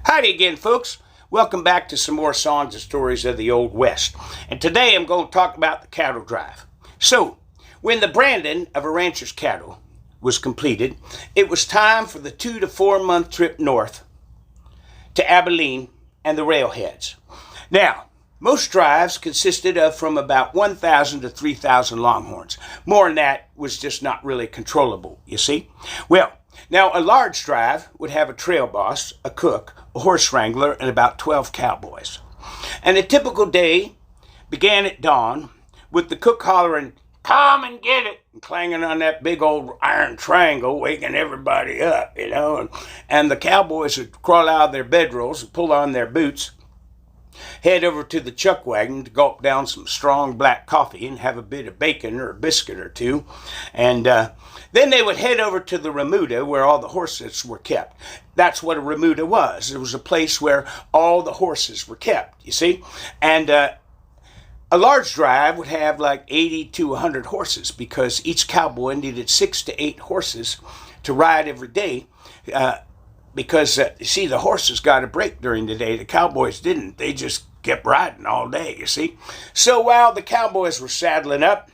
Howdy again, folks. Welcome back to some more songs and stories of the Old West. And today I'm going to talk about the cattle drive. So, when the branding of a rancher's cattle was completed, it was time for the 2 to 4 month trip north to Abilene and the railheads. Now, most drives consisted of from about 1,000 to 3,000 longhorns. More than that was just not really controllable, you see. Well, now a large drive would have a trail boss, a cook, a horse wrangler, and about 12 cowboys. And a typical day began at dawn with the cook hollering, "Come and get it," and clanging on that big old iron triangle, waking everybody up, and the cowboys would crawl out of their bedrolls and pull on their boots, head over to the chuck wagon to gulp down some strong black coffee and have a bit of bacon or a biscuit or two. And then they would head over to the remuda where all the horses were kept. That's what a remuda was. It was a place where all the horses were kept, you see. And a large drive would have like 80 to 100 horses because each cowboy needed 6 to 8 horses to ride every day. Because, you see, the horses got a break during the day. The cowboys didn't. They just kept riding all day, you see. So while the cowboys were saddling up,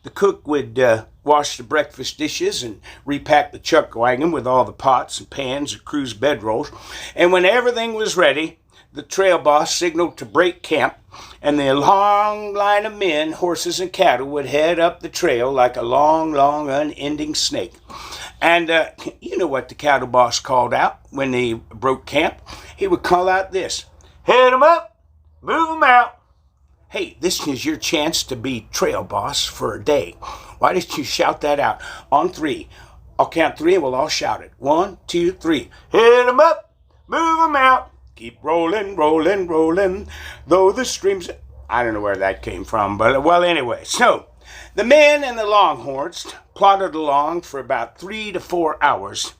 the cook would wash the breakfast dishes and repack the chuck wagon with all the pots and pans and crew's bedrolls. And when everything was ready, the trail boss signaled to break camp, and the long line of men, horses, and cattle would head up the trail like a long, long, unending snake. And you know what the cattle boss called out when they broke camp? He would call out this: "Head 'em up, move 'em out." Hey, this is your chance to be trail boss for a day. Why don't you shout that out on 3? I'll count 3 and we'll all shout it. 1, 2, 3. Head 'em up, move 'em out. Keep rolling, rolling, rolling, though the streams... I don't know where that came from, but well, anyway. So, the men and the longhorns plodded along for about 3 to 4 hours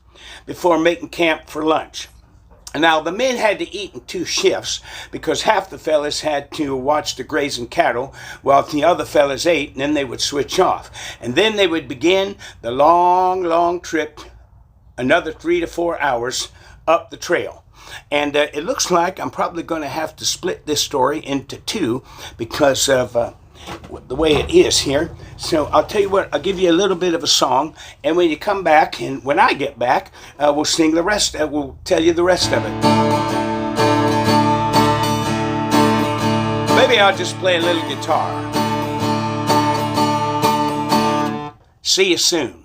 before making camp for lunch. Now, the men had to eat in 2 shifts because half the fellas had to watch the grazing cattle while the other fellas ate, and then they would switch off. And then they would begin the long, long trip, another 3 to 4 hours up the trail. And it looks like I'm probably going to have to split this story into 2 because of the way it is here. So I'll tell you what, I'll give you a little bit of a song, and when you come back, and when I get back, we'll sing the rest, we'll tell you the rest of it. Maybe I'll just play a little guitar. See you soon.